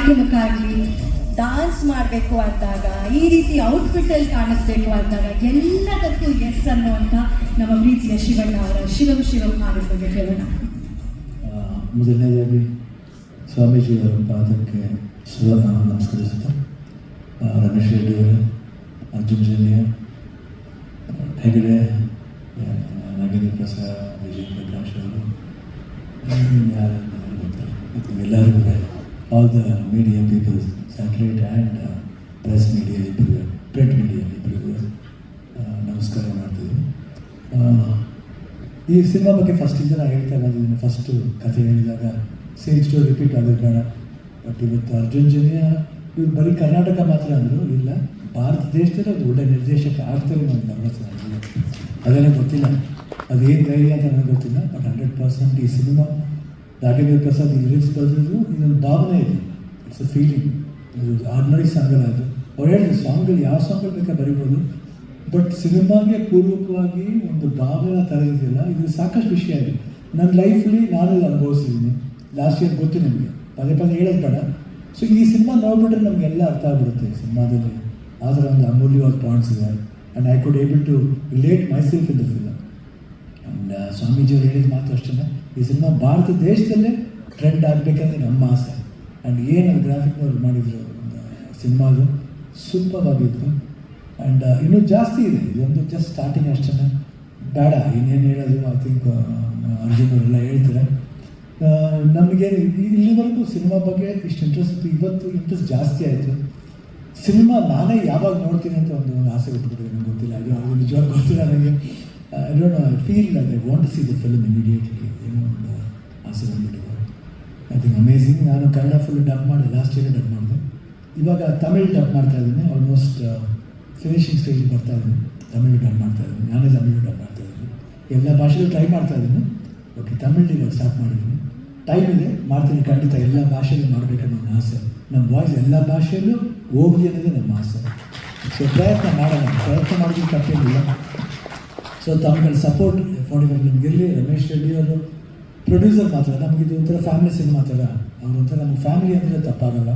ಕಾರ್ಯಕ್ರಮಕ್ಕಾಗಲಿ dance ಮಾಡಬೇಕು ಅಂದಾಗ, ಈ ರೀತಿ ಔಟ್ಫಿಟ್ಟಲ್ಲಿ ಕಾಣಿಸ್ಬೇಕು ಅಂದಾಗ ಎಲ್ಲದಕ್ಕೂ ಎಸ್ ಅನ್ನುವಂಥ ನಮ್ಮ ಪ್ರೀತಿಯ ಶಿವಣ್ಣ ಅವರ ಶಿವಂ ಶಿವಂ ಹಾಡಿನ ಬಗ್ಗೆ ಕೇಳೋಣ. ಮೊದಲನೇದಾಗಿ ಸ್ವಾಮೀಜಿಯವರ ಪಾದಕ್ಕೆ ನಮಸ್ಕರಿಸುತ್ತಾ, ರಮೇಶ್ ರೆಡ್ಡಿ ಅವರು, ಅರ್ಜುನ್ ಜನ್ಯ, ಹೆಗಡೆ, ನಾಗೇಂದ್ರ ಪ್ರಸಾದ್, ವಿಜಯ್ ಪ್ರಕಾಶ್ ಅವರು, ಎಲ್ಲರಿಗೂ, all the media people, satellite and press media ಇಬ್ಬರಿಗೂ, ಪ್ರಿಂಟ್ ಮೀಡಿಯಾ ಇಬ್ಬರಿಗೂ ನಮಸ್ಕಾರ ಮಾಡ್ತೀವಿ. ಈ ಸಿನಿಮಾ ಬಗ್ಗೆ ಫಸ್ಟಿಂದ ನಾನು ಹೇಳ್ತಾ ಬಂದಿದ್ದೀನಿ. ಫಸ್ಟು ಕಥೆ ಹೇಳಿದಾಗ ಸೇಮ್ ಸ್ಟೋರಿ ರಿಪೀಟ್ ಆಗೋದು ಬೇಡ. ಬಟ್ ಇವತ್ತು ಅರ್ಜುನ್ ಜನ್ಯ ಇವ್ರು ಬರೀ ಕರ್ನಾಟಕ ಮಾತ್ರ ಅಂದರು, ಇಲ್ಲ ಭಾರತ ದೇಶದಲ್ಲಿ ಒಂದು ಒಳ್ಳೆ ನಿರ್ದೇಶಕ ಆಗ್ತಾರೆ ಅನ್ನೋ ಭರವಸೆ ನನಗೆ. ಅದನ್ನೇ ಗೊತ್ತಿಲ್ಲ, ಅದೇನು ಧೈರ್ಯ ಅಂತ ನನಗೆ ಗೊತ್ತಿಲ್ಲ. ಬಟ್ 100% ಈ ಸಿನಿಮಾ ನಾಗೇಂದ್ರ ಪ್ರಸಾದ್ ಈ ಲಿರಿಕ್ಸ್ ಬರೆದಿದ್ದು ಇದೊಂದು ಭಾವನೆ ಇದೆ. It's a feeling. ಇದು ಆರ್ಡಿನರಿ ಸಾಂಗಲ್ಲ. ಅದು ಅವ್ರು ಹೇಳಿದ್ರು ಸಾಂಗ್ಗಳು ಯಾವ ಸಾಂಗ್ಗಳು ಬೇಕಾದ್ರೆ ಬರಿಬೋದು, ಬಟ್ ಸಿನಿಮಾಗೆ ಪೂರ್ವಕವಾಗಿ ಒಂದು ಭಾವನೆ ಥರ ಇದೆಯಲ್ಲ, ಇದು ಸಾಕಷ್ಟು ವಿಷಯ ಇದೆ. ನನ್ನ ಲೈಫಲ್ಲಿ ನಾನು ಅನುಭವಿಸಿದ್ದೀನಿ. ಲಾಸ್ಟ್ ಇಯರ್ ಗೊತ್ತು ನಿಮಗೆ, ಪದೇ ಪದೇ ಹೇಳೋದು ಬೇಡ. ಸೊ ಈ ಸಿನಿಮಾ ನೋಡ್ಬಿಟ್ರೆ ನಮಗೆಲ್ಲ ಅರ್ಥ ಆಗ್ಬಿಡುತ್ತೆ. ಸಿನಿಮಾದಲ್ಲಿ ಆ ಥರ ಒಂದು ಅಮೂಲ್ಯವಾದ ಪಾಯಿಂಟ್ಸ್ ಇದೆ. And I could able to relate myself in the film. And ಸ್ವಾಮೀಜಿಯವರು ಹೇಳಿದ ಮಾತು ಅಷ್ಟೇ, ಈ ಸಿನಿಮಾ ಭಾರತ ದೇಶದಲ್ಲೇ ಟ್ರೆಂಡ್ ಆಗಬೇಕಂದ್ರೆ ನಮ್ಮ ಆಸೆ. ಆ್ಯಂಡ್ ಏನು ಗ್ರಾಫಿಕ್ನವ್ರು ಮಾಡಿದರು ಸಿನಿಮಾದು ಸೂಪರ್ ಆಗಿತ್ತು. ಆ್ಯಂಡ್ ಇನ್ನೂ ಜಾಸ್ತಿ ಇದೆ. ಇದೊಂದು ಜಸ್ಟ್ ಸ್ಟಾರ್ಟಿಂಗ್ ಅಷ್ಟೇ, ಬೇಡ ಇನ್ನೇನು ಹೇಳೋದು. ಐ ಥಿಂಕ್ ಅರ್ಜುನ್ ಅವರೆಲ್ಲ ಹೇಳ್ತಾರೆ. ನಮಗೆ ಇಲ್ಲಿವರೆಗೂ ಸಿನಿಮಾ ಬಗ್ಗೆ ಇಷ್ಟು ಇಂಟ್ರೆಸ್ಟ್ ಇತ್ತು, ಇವತ್ತು ಇಂಟ್ರೆಸ್ಟ್ ಜಾಸ್ತಿ ಆಯಿತು. ಸಿನಿಮಾ ನಾನೇ ಯಾವಾಗ ನೋಡ್ತೀನಿ ಅಂತ ಒಂದು ಆಸೆ ಬಿಟ್ಬಿಟ್ಟಿದೆ. ನನಗೆ ಗೊತ್ತಿಲ್ಲ, ಅದು ನಿಜವಾಗಿ ಗೊತ್ತಿಲ್ಲ ನನಗೆ. I don't know, I feel I want to see the film immediately. ಏನೋ ಒಂದು ಆಸೆ ಬಂದ್ಬಿಟ್ಟಿದೆ. I think amazing. ನಾನು ಕನ್ನಡ ಫುಲ್ ಡಬ್ ಮಾಡಿದೆ, ಲಾಸ್ಟ್ ಇಯರ್ ಡಬ್ ಮಾಡಿದೆ. ಇವಾಗ ತಮಿಳ್ ಡಬ್ ಮಾಡ್ತಾ ಇದ್ದೀನಿ. ಆಲ್ಮೋಸ್ಟ್ ಫಿನಿಷಿಂಗ್ ಸ್ಟೇಜಿಗೆ ಬರ್ತಾ ಇದ್ದೀನಿ. ತಮಿಳು ಡಬ್ ಮಾಡ್ತಾ ಇದ್ದೀನಿ, ನಾನೇ ತಮಿಳು ಡಬ್ ಮಾಡ್ತಾ ಇದ್ದೀನಿ. ಎಲ್ಲ ಭಾಷೆಯಲ್ಲೂ ಟ್ರೈ ಮಾಡ್ತಾ ಇದ್ದೀನಿ. ಓಕೆ, ತಮಿಳು ಇವಾಗ ಸ್ಟಾರ್ಟ್ ಮಾಡಿದ್ದೀನಿ. ಟೈಮ್ ಇದೆ, ಮಾಡ್ತೀನಿ ಖಂಡಿತ. ಎಲ್ಲ ಭಾಷೆಯಲ್ಲೂ ಮಾಡಬೇಕನ್ನೋ ನನ್ನ ಆಸೆ. ನಮ್ಮ ವಾಯ್ಸ್ ಎಲ್ಲ ಭಾಷೆಯಲ್ಲೂ ಹೋಗಲಿ ಅನ್ನೋದೇ ನಮ್ಮ ಆಸೆ. ಸೊ ಪ್ರಯತ್ನ ಮಾಡೋಣ, ಪ್ರಯತ್ನ ಮಾಡೋದಕ್ಕೆ ತಪ್ಪೇನಿಲ್ಲ. ಸೊ ತಮ್ಗಳ ಸಪೋರ್ಟ್ 45 ನಿಮಗೆಲ್ಲಿ. ರಮೇಶ್ ರೆಡ್ಡಿ ಅವರು ಪ್ರೊಡ್ಯೂಸರ್ ಮಾತ್ರ, ನಮಗಿದು ಒಂಥರ ಫ್ಯಾಮಿಲಿ ಸಿನಿಮಾ ಥರ. ಅವ್ರು ಒಂಥರ ನಮ್ಮ ಫ್ಯಾಮಿಲಿ ಅಂದರೆ ತಪ್ಪಾಗಲ್ಲ.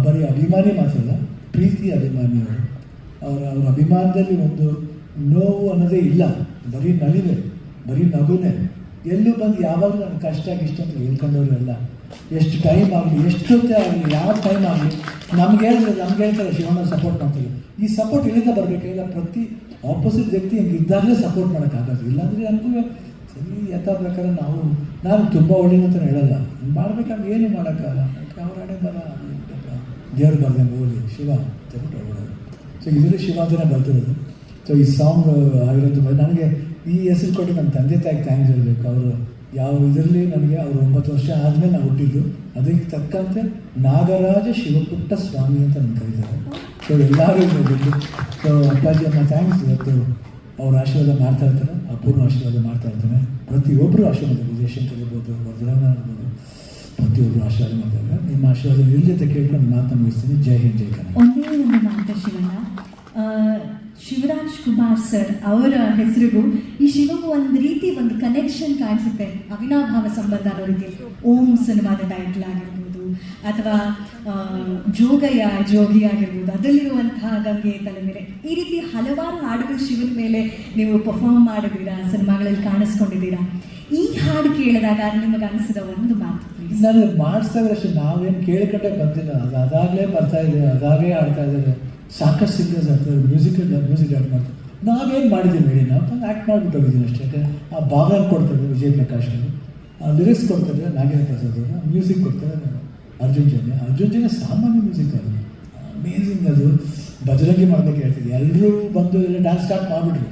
ಬರೀ ಅಭಿಮಾನಿ ಮಾತ್ರ ಅಲ್ಲ, ಪ್ರೀತಿ ಅಭಿಮಾನಿಯವರು. ಅವರ ಅಭಿಮಾನದಲ್ಲಿ ಒಂದು ನೋವು ಅನ್ನೋದೇ ಇಲ್ಲ. ಬರೀ ನಲಿವೆ, ಬರೀ ನಗುನೇ. ಎಲ್ಲೂ ಬಂದು ಯಾವಾಗಲೂ ನನ್ನ ಕಷ್ಟ ಅಂತ ಹೇಳ್ಕೊಂಡವ್ರೆಲ್ಲ. ಎಷ್ಟು ಟೈಮ್ ಆಗಲಿ, ಎಷ್ಟೊತ್ತೇ ಆಗಲಿ, ಯಾವ ಟೈಮ್ ಆಗಲಿ ನಮ್ಗೆ ಹೇಳ್ತಾರೆ ಶಿವಣ್ಣ ಸಪೋರ್ಟ್ ಮಾಡ್ತಾರೆ. ಈ ಸಪೋರ್ಟ್ ಎಲ್ಲಿಂದ ಬರಬೇಕಿಲ್ಲ. ಪ್ರತಿ ಆಪೋಸಿಟ್ ವ್ಯಕ್ತಿ ಹಂಗೆ ಇದ್ದಾಗಲೇ ಸಪೋರ್ಟ್ ಮಾಡೋಕ್ಕಾಗೋದು. ಇಲ್ಲಾಂದರೆ ನಮಗೂ ಸರಿ ಯಥಾ ಪ್ರಕಾರ ನಾನು ತುಂಬ ಒಳ್ಳೆಯ ಅಂತ ಹೇಳಲ್ಲ. ಮಾಡ್ಬೇಕಾದ್ರೆ ಏನು ಮಾಡೋಕ್ಕಾಗಲ್ಲ. ಅವ್ರ ಹಣೆ ಬರ ದೇವ್ರು ಬರ್ದಂಗೆ ಹೋಗಲಿ ಶಿವ ಅಂತ ಹೋಗೋದು. ಸೊ ಇದರಲ್ಲಿ ಶಿವ ಅಂತಲೇ ಬರ್ತಿರೋದು. ಸೊ ಈ ಸಾಂಗ್ ಆಗಿರೋದು ನನಗೆ ಈ ಹೆಸರು ಕೊಟ್ಟು ನನ್ನ ತಂದೆ ತಾಯಿಗೆ ಥ್ಯಾಂಕ್ಸ್ ಹೇಳಬೇಕು. ಅವರು ಯಾವ ಇದರಲ್ಲಿ ನನಗೆ ಅವರು 9 ವರ್ಷ ಆದಮೇಲೆ ನಾವು ಹುಟ್ಟಿದ್ದು, ಅದಕ್ಕೆ ತಕ್ಕಂತೆ ನಾಗರಾಜ ಶಿವಪುಟ್ಟ ಸ್ವಾಮಿ ಅಂತ ನನ್ನ ಕರೀತಾರೆ. ಸೊ ಎಲ್ಲರೂ ಬೇಕು. ಸೊ ಅಪ್ಪಾಜಿ ಅಮ್ಮ ಥ್ಯಾಂಕ್ಸ್. ಇವತ್ತು ಅವ್ರ ಆಶೀರ್ವಾದ ಮಾಡ್ತಾ ಇರ್ತಾರೆ, ಅಪ್ಪನೂ ಆಶೀರ್ವಾದ ಮಾಡ್ತಾ ಇರ್ತಾನೆ. ಪ್ರತಿಯೊಬ್ಬರು ಆಶೀರ್ವಾದ, ವಿಜಯಶಂಕರ್ ಇರ್ಬೋದು, ವಜ್ರನ ಇರ್ಬೋದು, ಪ್ರತಿಯೊಬ್ಬರು ಆಶೀರ್ವಾದ ಮಾಡ್ತಾರೆ. ನಿಮ್ಮ ಆಶೀರ್ವಾದ ಇರಲಿ ಅಂತ ಕೇಳ್ಕೊಂಡು ಮಾತನ್ನು ಮುಗಿಸ್ತೀನಿ. ಜೈ ಹಿಂದ್, ಜೈ ಕನ್ನಡ. ಒಂದೇ ಒಂದು ಮಾತು ಶಿವಣ್ಣ, ಶಿವರಾಜ್ ಕುಮಾರ್ ಸರ್ ಅವರ ಹೆಸರಿಗೂ ಈ ಶಿವಗೂ ಒಂದು ರೀತಿ ಒಂದು ಕನೆಕ್ಷನ್ ಕಾಣಿಸುತ್ತೆ. ಅವಿನಾಭಾವ ಸಂಬಂಧ ಅನ್ನೋ ರೀತಿ. ಓಂ ಸಿನಿಮಾದ ಟೈಟ್ಲ್ ಆಗಿರ್ಬೋದು, ಅಥವಾ ಜೋಗಯ್ಯ ಜೋಗಿ ಆಗಿರ್ಬೋದು, ಅದರಲ್ಲಿರುವಂತಹ ಗಂಗೆ ತಲೆ ಮೇಲೆ, ಈ ರೀತಿ ಹಲವಾರು ಹಾಡುಗಳು ಶಿವನ ಮೇಲೆ ನೀವು ಪರ್ಫಾರ್ಮ್ ಮಾಡಿದ್ದೀರಾ, ಸಿನಿಮಾಗಳಲ್ಲಿ ಕಾಣಿಸ್ಕೊಂಡಿದ್ದೀರಾ. ಈ ಹಾಡು ಕೇಳಿದಾಗ ನಿಮಗೆ ಅನಿಸಿದ ಒಂದು ಮಾತು ನಾನು ಮಾಡಿಸ್ತಾ ಇದ್ರೆ ಅಷ್ಟೇ. ನಾವೇನು ಕೇಳ್ಕೊಂಡೆ ಬಂದಿಲ್ಲ, ಅದಾಗಲೇ ಬರ್ತಾ ಇದೆ, ಅದಾಗೇ ಆಡ್ತಾ ಇದ್ದಾರೆ. ಸಾಕಷ್ಟು ಸಿಂಗರ್ಸ್ ಆಗ್ತಾರೆ, ಮ್ಯೂಸಿಕ್ ಆ್ಯಕ್ಟ್ ಮಾಡ್ತಾರೆ. ನಾವೇನು ಮಾಡಿದ್ದೀವಿ ಹೇಳಿ, ನಾವು ಆ್ಯಕ್ಟ್ ಮಾಡಿಬಿಟ್ಟು ಹೋಗಿದ್ದೀನಿ ಅಷ್ಟೇ. ಆ ಭಾವನೆ ಕೊಡ್ತಾರೆ ವಿಜಯ್ ಪ್ರಕಾಶ್ ಅವರು, ಲಿರಿಕ್ಸ್ ಕೊಡ್ತಾರೆ ನಾಗೇಂದ್ರ ಪ್ರಸಾದ್ ಅವರು, ಮ್ಯೂಸಿಕ್ ಕೊಡ್ತಾರೆ ಅರ್ಜುನ್ ಜನ್ಯ ಸಾಮಾನ್ಯ ಮ್ಯೂಸಿಕ್ ಅದು ಅಮೇಝಿಂಗ್. ಅದು ಬಜರಂಗಿ ಮಾಡಬೇಕು ಹೇಳ್ತಿದ್ದೆ. ಎಲ್ಲರೂ ಬಂದು ಎಲ್ಲ ಡ್ಯಾನ್ಸ್ ಸ್ಟಾರ್ಟ್ ಮಾಡಿಬಿಟ್ರು,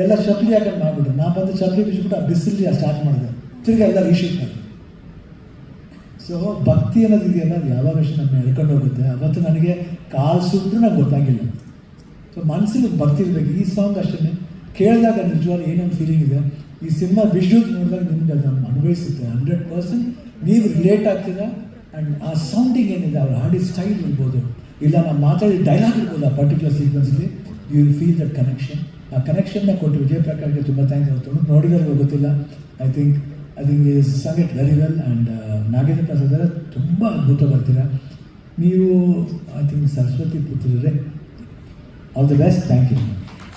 ಎಲ್ಲ ಚಪ್ಪಲಿ ಹಾಕೊಂಡು ಮಾಡಿಬಿಟ್ರು. ನಾ ಬಂದು ಚಪ್ಪಲಿ ಬಿಚ್ಚಿಬಿಟ್ಟು ಆ ಬಿಸಿಲಿ ಸ್ಟಾರ್ಟ್ ಮಾಡಿದೆ, ತಿರ್ಗಿ ಎಲ್ಲ ರೀಶೂಟ್ ಮಾಡಿದೆ. ಸೊ ಭಕ್ತಿ ಅನ್ನೋದು ಇದೆಯಲ್ಲ, ಅದು ಯಾವಾಗ ಅಷ್ಟು ನಮ್ಮ ಎಳ್ಕೊಂಡು ಹೋಗುತ್ತೆ. ಅವತ್ತು ನನಗೆ ಕಾಲು ಸುಟ್ಟರು ನಂಗೆ ಗೊತ್ತಾಗಿಲ್ಲ. ಸೊ ಮನಸ್ಸಿಗೆ ಭಕ್ತಿ ಇರಬೇಕು. ಈ ಸಾಂಗ್ ಅಷ್ಟೇ ಕೇಳಿದಾಗ ನಿಜವಾಗ್ಲೂ ಏನೊಂದು ಫೀಲಿಂಗ್ ಇದೆ. ಈ ಸಿನಿಮಾ ವಿಜುವಲ್ಸ್ ನೋಡಿದಾಗ ನಿಮ್ಗೆ ಅದು ಅನುಭವಿಸುತ್ತೆ. 100% ನೀವು ರಿಲೇಟ್ ಆಗ್ತೀರಾ. ಆ್ಯಂಡ್ ಆ ಸೌಂಡಿಂಗ್ ಏನಿದೆ, ಅವ್ರು ಹಾಡಿದ ಸ್ಟೈಲ್ ಇರ್ಬೋದು, ಇಲ್ಲ ನಾವು ಮಾತಾಡಿದ ಡೈಲಾಗ್ ಇರ್ಬೋದು, ಆ ಪರ್ಟಿಕ್ಯುಲರ್ ಸೀಕ್ವೆನ್ಸ್ಲಿ you will feel that connection. ಆ ಕನೆಕ್ಷನ್ನ ಕೊಟ್ಟು ವಿಜಯ್ ಪ್ರಕಾಶ್ಗೆ ತುಂಬ ಥ್ಯಾಂಕ್ಸ್ ಹೇಳ್ಕೊಂಡು. ನೋಡಿದ್ರೆ ಗೊತ್ತಿಲ್ಲ, I think I think is sung it very well and Nagendra ಪ್ರಸಾದರ ತುಂಬ ಅದ್ಭುತ ಬರ್ತೀರಾ ನೀವು. ಐ ಥಿಂಕ್ ಸರಸ್ವತಿ ಪುತ್ರರೇ, all the best. Thank you.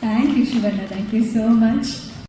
Thank you Shivanna, thank you so much.